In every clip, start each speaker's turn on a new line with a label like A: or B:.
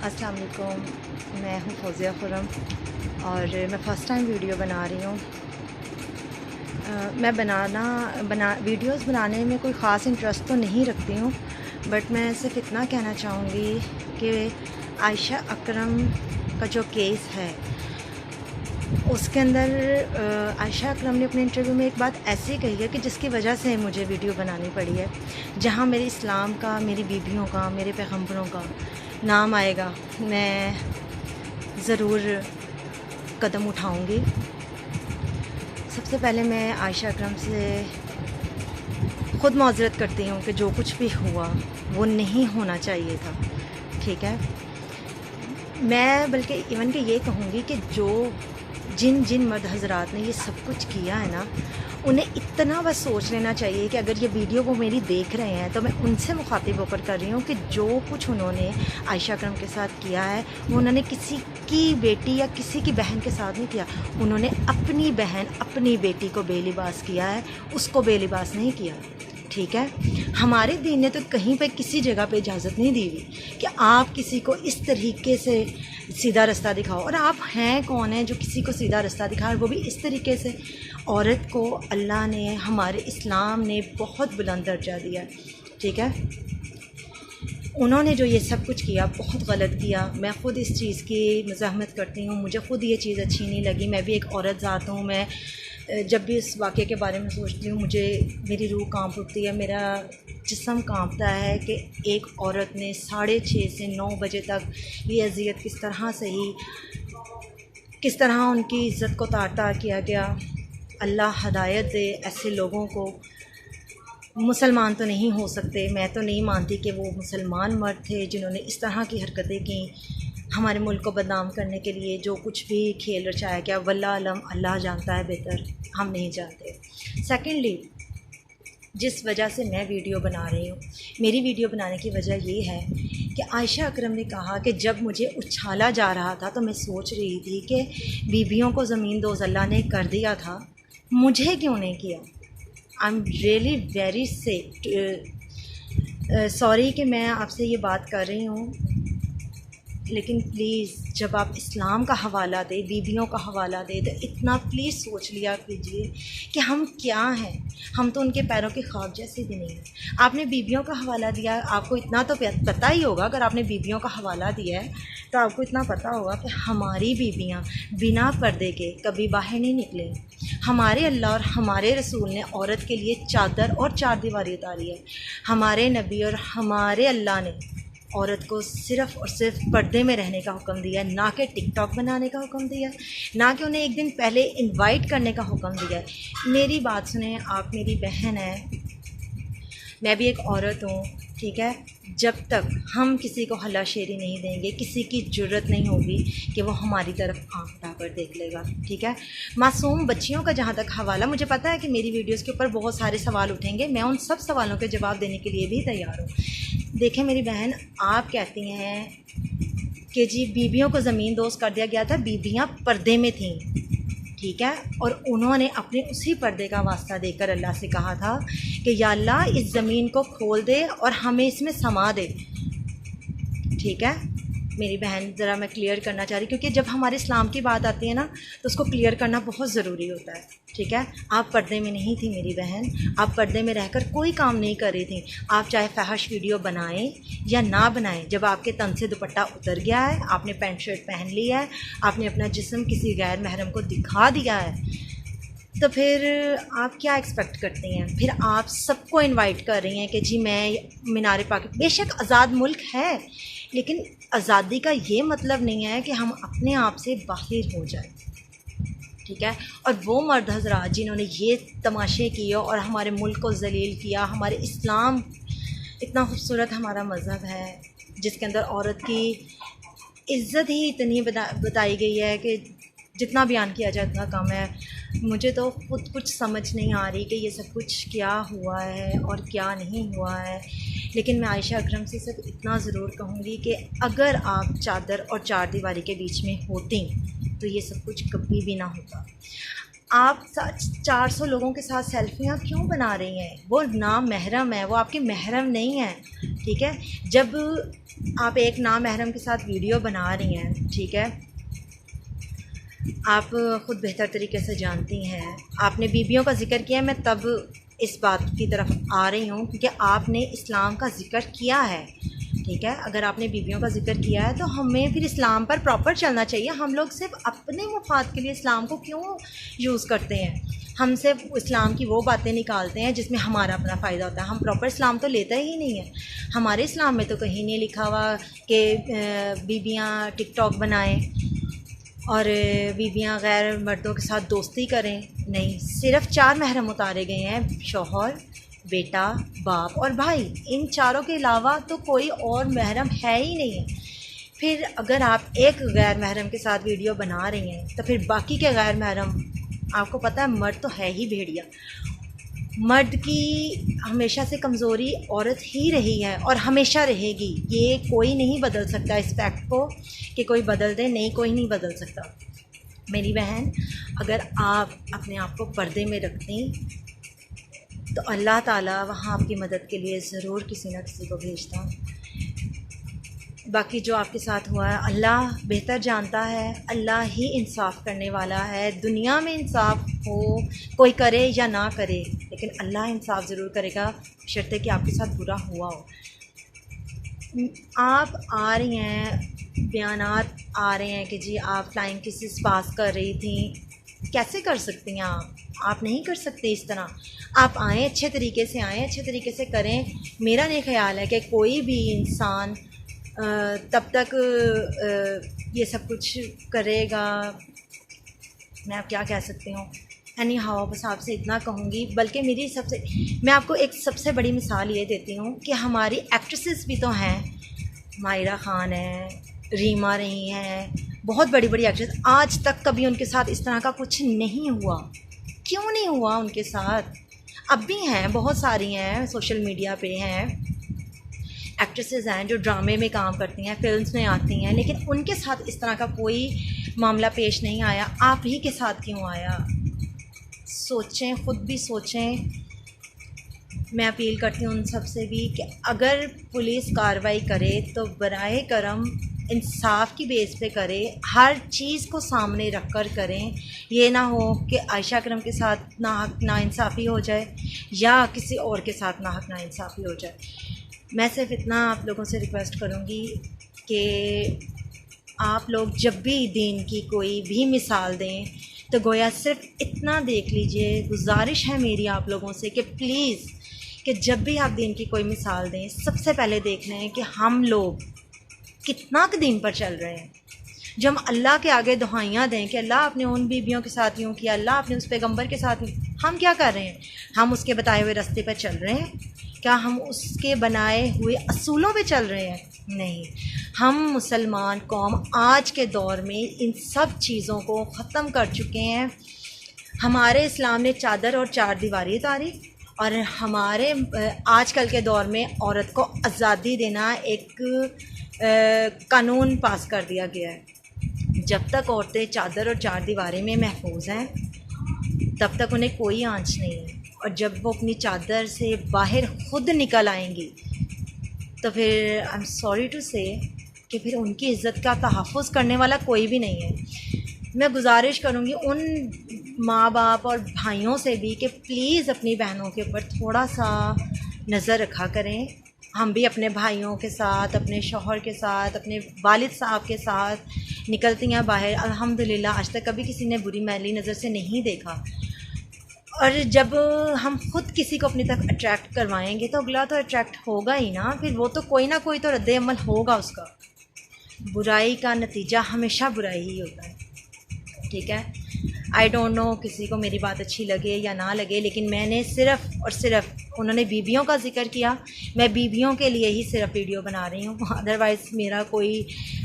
A: अस्सलाम वालेकुम, मैं हूँ फौज़िया खुरम और मैं फ़र्स्ट टाइम वीडियो बना रही हूँ। मैं वीडियोस बनाने में कोई ख़ास इंटरेस्ट तो नहीं रखती हूँ, बट मैं सिर्फ इतना कहना चाहूँगी कि आयशा अकरम का जो केस है उसके अंदर आयशा अकरम ने अपने इंटरव्यू में एक बात ऐसी कही है कि जिसकी वजह से मुझे वीडियो बनानी पड़ी है। जहाँ मेरे इस्लाम का, मेरी बीबियों का, मेरे पैगम्बरों का नाम आएगा, मैं ज़रूर कदम उठाऊँगी। सबसे पहले मैं आयशा अकरम से ख़ुद माज़रत करती हूँ कि जो कुछ भी हुआ वो नहीं होना चाहिए था, ठीक है। मैं बल्कि इवन कि ये कहूँगी कि जिन मर्द हज़रात ने ये सब कुछ किया है ना, उन्हें इतना बस सोच लेना चाहिए कि अगर ये वीडियो वो मेरी देख रहे हैं तो मैं उनसे मुखातिब होकर कर रही हूँ कि जो कुछ उन्होंने आयशा अकरम के साथ किया है वो उन्होंने किसी की बेटी या किसी की बहन के साथ नहीं किया। उन्होंने अपनी बहन, अपनी बेटी को बेलिबास किया है, उसको बेलिबास नहीं किया, ठीक है। हमारे दीन ने तो कहीं पे किसी जगह पे इजाज़त नहीं दी हुई कि आप किसी को इस तरीके से सीधा रास्ता दिखाओ। और आप हैं कौन हैं जो किसी को सीधा रास्ता दिखाए, वो भी इस तरीके से। औरत को अल्लाह ने, हमारे इस्लाम ने बहुत बुलंद दर्जा दिया, ठीक है। उन्होंने जो ये सब कुछ किया बहुत गलत किया। मैं ख़ुद इस चीज़ की मज़ाहमत करती हूँ, मुझे ख़ुद ये चीज़ अच्छी नहीं लगी। मैं भी एक औरत ज़ात हूँ। मैं जब भी इस वाक़े के बारे में सोचती हूँ मेरी रूह कांप उठती है, मेरा जिस्म कांपता है कि एक औरत ने 6:30 से 9 बजे तक ये अज़ियत किस तरह सही, किस तरह उनकी इज़्ज़त को तार-तार किया गया। अल्लाह हिदायत दे ऐसे लोगों को। मुसलमान तो नहीं हो सकते, मैं तो नहीं मानती कि वो मुसलमान मर्द थे जिन्होंने इस तरह की हरकतें की। हमारे मुल्क को बदनाम करने के लिए जो कुछ भी खेल रचाया गया, वल्लाह अलम, अल्लाह जानता है बेहतर, हम नहीं जानते। सेकेंडली, जिस वजह से मैं वीडियो बना रही हूँ, मेरी वीडियो बनाने की वजह ये है कि आयशा अकरम ने कहा कि जब मुझे उछाला जा रहा था तो मैं सोच रही थी कि बीबियों को ज़मीन दोज़ अल्लाह ने कर दिया था, मुझे क्यों नहीं किया। I am really very sorry कि मैं आपसे ये बात कर रही हूँ, लेकिन प्लीज़ जब आप इस्लाम का हवाला दें, बीबियों का हवाला दें, तो इतना प्लीज़ सोच लिया कीजिए कि हम क्या हैं। हम तो उनके पैरों के ख्वाब जैसे भी नहीं हैं। आपने बीबियों का हवाला दिया, आपको इतना तो पता ही होगा। अगर आपने बीबियों का हवाला दिया है तो आपको इतना पता होगा कि हमारी बीबियाँ बिना पर्दे के कभी बाहर नहीं निकले। हमारे अल्लाह और हमारे रसूल ने औरत के लिए चादर और चार दीवारी उतारी है। हमारे नबी और हमारे अल्लाह ने औरत को सिर्फ़ और सिर्फ पर्दे में रहने का हुक्म दिया है, ना कि टिकटॉक बनाने का हुक्म दिया है, ना कि उन्हें एक दिन पहले इनवाइट करने का हुक्म दिया है। मेरी बात सुने, आप मेरी बहन हैं, मैं भी एक औरत हूँ, ठीक है। जब तक हम किसी को हल्लाशेरी नहीं देंगे, किसी की जुर्रत नहीं होगी कि वो हमारी तरफ आँख उठाकर देख लेगा, ठीक है। मासूम बच्चियों का जहाँ तक हवाला, मुझे पता है कि मेरी वीडियोस के ऊपर बहुत सारे सवाल उठेंगे, मैं उन सब सवालों के जवाब देने के लिए भी तैयार हूँ। देखें मेरी बहन, आप कहती हैं कि जी बीबियों को ज़मीन दोज़ कर दिया गया था, बीबियाँ पर्दे में थीं, ठीक है। और उन्होंने अपने उसी पर्दे का वास्ता देकर अल्लाह से कहा था कि या अल्लाह इस ज़मीन को खोल दे और हमें इसमें समा दे, ठीक है। मेरी बहन, ज़रा मैं क्लियर करना चाह रही, क्योंकि जब हमारे इस्लाम की बात आती है ना तो उसको क्लियर करना बहुत ज़रूरी होता है, ठीक है। आप पर्दे में नहीं थी मेरी बहन, आप पर्दे में रहकर कोई काम नहीं कर रही थी। आप चाहे फहश वीडियो बनाएं या ना बनाएं, जब आपके तन से दुपट्टा उतर गया है, आपने पैंट शर्ट पहन लिया है, आपने अपना जिस्म किसी गैर महरम को दिखा दिया है, तो फिर आप क्या एक्सपेक्ट करती हैं। फिर आप सबको इनवाइट कर रही हैं कि जी मैं मीनार पाक, बेशक आज़ाद मुल्क है, लेकिन आज़ादी का ये मतलब नहीं है कि हम अपने आप से बाहर हो जाएं, ठीक है। और वो मर्द हज़रात जिन्होंने ये तमाशे किए और हमारे मुल्क को ज़लील किया, हमारे इस्लाम, इतना खूबसूरत हमारा मज़हब है जिसके अंदर औरत की इज़्ज़त ही इतनी बताई गई है कि जितना बयान किया जाए उतना कम है। मुझे तो खुद कुछ समझ नहीं आ रही कि ये सब कुछ क्या हुआ है और क्या नहीं हुआ है। लेकिन मैं आयशा अकरम से सिर्फ इतना ज़रूर कहूँगी कि अगर आप चादर और चार दीवारी के बीच में होती तो ये सब कुछ कभी भी ना होता। आप 400 लोगों के साथ सेल्फियाँ क्यों बना रही हैं? वो नामहरम है, वो आपके महरम नहीं है, ठीक है। जब आप एक नामहरम के साथ वीडियो बना रही हैं, ठीक है, आप ख़ुद बेहतर तरीके से जानती हैं, आपने बीबियों का ज़िक्र किया, मैं तब इस बात की तरफ आ रही हूँ क्योंकि आपने इस्लाम का ज़िक्र किया है, ठीक है। अगर आपने बीबियों का ज़िक्र किया है तो हमें फिर इस्लाम पर प्रॉपर चलना चाहिए। हम लोग सिर्फ अपने मुफाद के लिए इस्लाम को क्यों यूज़ करते हैं? हम सिर्फ इस्लाम की वो बातें निकालते हैं जिसमें हमारा अपना फ़ायदा होता है। हम प्रॉपर इस्लाम तो लेते ही नहीं है। हमारे इस्लाम में तो कहीं नहीं लिखा हुआ कि बीबियाँ टिकटॉक बनाएं और बीबियाँ गैर मर्दों के साथ दोस्ती करें। नहीं, सिर्फ़ 4 महरम उतारे गए हैं, शौहर, बेटा, बाप और भाई। इन चारों के अलावा तो कोई और महरम है ही नहीं है। फिर अगर आप एक गैर महरम के साथ वीडियो बना रही हैं तो फिर बाकी के गैर महरम, आपको पता है मर्द तो है ही भेड़िया। मर्द की हमेशा से कमज़ोरी औरत ही रही है और हमेशा रहेगी। ये कोई नहीं बदल सकता इस फैक्ट को कि कोई बदल दे, नहीं, कोई नहीं बदल सकता। मेरी बहन, अगर आप अपने आप को पर्दे में रखती तो अल्लाह ताला वहाँ आपकी मदद के लिए ज़रूर किसी न किसी को भेजता। बाकी जो आपके साथ हुआ है अल्लाह बेहतर जानता है, अल्लाह ही इंसाफ़ करने वाला है। दुनिया में इंसाफ़ हो, कोई करे या ना करे, लेकिन अल्लाह इंसाफ़ ज़रूर करेगा, शर्ते कि आपके साथ बुरा हुआ हो। आप आ रही हैं, बयानात आ रहे हैं कि जी आप फ्लाइंग किसेस पास कर रही थी। कैसे कर सकती हैं आप नहीं कर सकते इस तरह। आप आएँ, अच्छे तरीके से आएँ, अच्छे तरीके से करें। मेरा नहीं ख़्याल है कि कोई भी इंसान तब तक ये सब कुछ करेगा। मैं अब क्या कह सकती हूँ। एनी हाउ, बस आपसे इतना कहूँगी। बल्कि मैं आपको एक सबसे बड़ी मिसाल ये देती हूँ कि हमारी एक्ट्रेसेस भी तो हैं। मायरा ख़ान है, रीमा रही हैं, बहुत बड़ी बड़ी एक्ट्रेस। आज तक कभी उनके साथ इस तरह का कुछ नहीं हुआ। क्यों नहीं हुआ उनके साथ? अब भी हैं, बहुत सारी हैं, सोशल मीडिया पे हैं, एक्ट्रेसेस हैं जो ड्रामे में काम करती हैं, फिल्म्स में आती हैं, लेकिन उनके साथ इस तरह का कोई मामला पेश नहीं आया। आप ही के साथ क्यों आया? सोचें, ख़ुद भी सोचें। मैं अपील करती हूँ उन सब से भी कि अगर पुलिस कार्रवाई करे तो बराए करम इंसाफ की बेस पे करे, हर चीज़ को सामने रख कर करें। ये ना हो कि आयशा करम के साथ नाइंसाफ़ी हो जाए या किसी और के साथ नाइंसाफ़ी हो जाए। मैं सिर्फ इतना आप लोगों से रिक्वेस्ट करूँगी कि आप लोग जब भी दीन की कोई भी मिसाल दें तो गोया सिर्फ इतना देख लीजिए। गुजारिश है मेरी आप लोगों से कि प्लीज़, कि जब भी आप दीन की कोई मिसाल दें, सबसे पहले देख लें कि हम लोग कितना के दीन पर चल रहे हैं। जब हम अल्लाह के आगे दुआइयाँ दें कि अल्लाह आपने उन बीबियों के साथ यूँ किया, अल्लाह आपने उस पैगंबर के साथ, हम क्या कर रहे हैं? हम उसके बताए हुए रास्ते पर चल रहे हैं? क्या हम उसके बनाए हुए असूलों पे चल रहे हैं? नहीं। हम मुसलमान कौम आज के दौर में इन सब चीज़ों को ख़त्म कर चुके हैं। हमारे इस्लाम ने चादर और चार दीवारी उतारी और हमारे आजकल के दौर में औरत को आज़ादी देना एक कानून पास कर दिया गया है। जब तक औरतें चादर और चार दीवारी में महफूज हैं तब तक उन्हें कोई आंच नहीं है, और जब वो अपनी चादर से बाहर खुद निकल आएंगी तो फिर आई एम सॉरी टू से कि फिर उनकी इज़्ज़त का तहफ़्फ़ुज़ करने वाला कोई भी नहीं है। मैं गुजारिश करूँगी उन माँ बाप और भाइयों से भी कि प्लीज़ अपनी बहनों के ऊपर थोड़ा सा नज़र रखा करें। हम भी अपने भाइयों के साथ, अपने शौहर के साथ, अपने वालिद साहब के साथ निकलती हैं बाहर। अल्हम्दुलिल्लाह आज तक कभी किसी ने बुरी मैली नज़र से नहीं देखा। और जब हम खुद किसी को अपनी तक अट्रैक्ट करवाएंगे तो अगला तो अट्रैक्ट होगा ही ना, फिर वो तो कोई ना कोई तो रद्द अमल होगा उसका। बुराई का नतीजा हमेशा बुराई ही होता है, ठीक है। आई डोंट नो किसी को मेरी बात अच्छी लगे या ना लगे, लेकिन मैंने सिर्फ़ और सिर्फ उन्होंने बीबियों का जिक्र किया, मैं बीबियों के लिए ही सिर्फ वीडियो बना रही हूँ। अदरवाइज़ मेरा कोई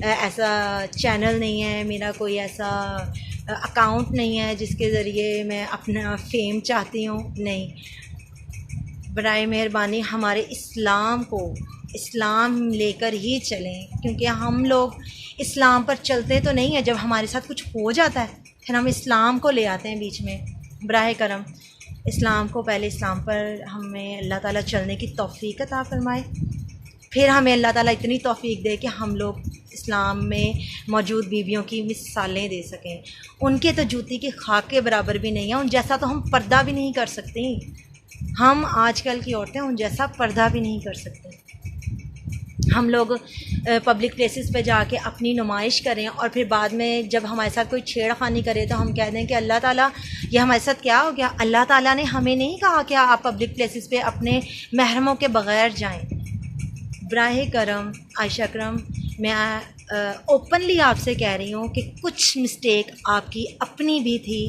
A: ऐसा चैनल नहीं है, मेरा कोई ऐसा अकाउंट नहीं है जिसके ज़रिए मैं अपना फेम चाहती हूँ। नहीं, बराए मेहरबानी हमारे इस्लाम को इस्लाम लेकर ही चलें, क्योंकि हम लोग इस्लाम पर चलते तो नहीं है। जब हमारे साथ कुछ हो जाता है फिर हम इस्लाम को ले आते हैं बीच में। बराए करम इस्लाम को पहले इस्लाम पर हमें अल्लाह ताला चलने की तौफ़ीक़ अता फ़रमाए, फिर हमें अल्लाह ताला इतनी तौफीक दे कि हम लोग इस्लाम में मौजूद बीवियों की मिसालें दे सकें। उनके तो जूती की खाक के बराबर भी नहीं है, उन जैसा तो हम पर्दा भी नहीं कर सकते। हम आजकल की औरतें उन जैसा पर्दा भी नहीं कर सकते। हम लोग पब्लिक प्लेसेस पे जाके अपनी नुमाइश करें और फिर बाद में जब हमारे साथ कोई छेड़खानी करे तो हम कह दें कि अल्लाह ताला ये हमारे साथ क्या हो गया। अल्लाह ताला ने हमें नहीं कहा कि आप पब्लिक प्लेसेस पे अपने महरमों के बग़ैर जाएं। बराह करम आयशा अकरम, मैं ओपनली आपसे कह रही हूँ कि कुछ मिस्टेक आपकी अपनी भी थी,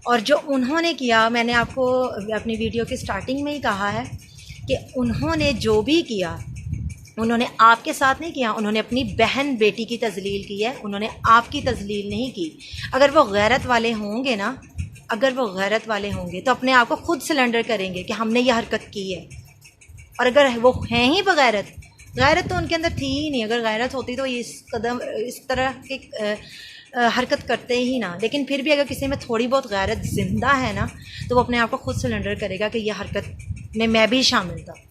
A: और जो उन्होंने किया, मैंने आपको अपनी वीडियो की स्टार्टिंग में ही कहा है कि उन्होंने जो भी किया उन्होंने आपके साथ नहीं किया, उन्होंने अपनी बहन बेटी की तज़लील की है, उन्होंने आपकी तज़लील नहीं की। अगर वो गैरत वाले होंगे ना, अगर वो गैरत वाले होंगे तो अपने आप को खुद सिलेंडर करेंगे कि हमने ये हरकत की है। और अगर वो हैं ही बगैरत, गैरत तो उनके अंदर थी ही नहीं, अगर गैरत होती तो ये इस तरह की हरकत करते ही ना। लेकिन फिर भी अगर किसी में थोड़ी बहुत गैरत ज़िंदा है ना, तो वो अपने आप को खुद सिलेंडर करेगा कि यह हरकत में मैं भी शामिल था।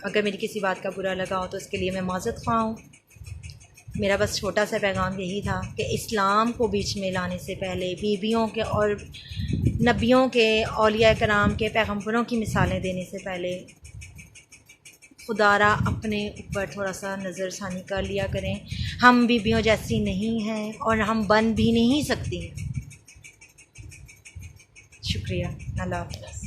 A: अगर मेरी किसी बात का बुरा लगा हो तो इसके लिए मैं माज़रत ख़्वाह हूँ। मेरा बस छोटा सा पैगाम यही था कि इस्लाम को बीच में लाने से पहले, बीवियों के और नबियों के, औलिया कराम के, पैगम्बरों की मिसालें देने से पहले खुदारा अपने ऊपर थोड़ा सा नज़रसानी कर लिया करें। हम बीवियों जैसी नहीं हैं और हम बन भी नहीं सकती। शुक्रिया। अल्लाह हाफ़िज़।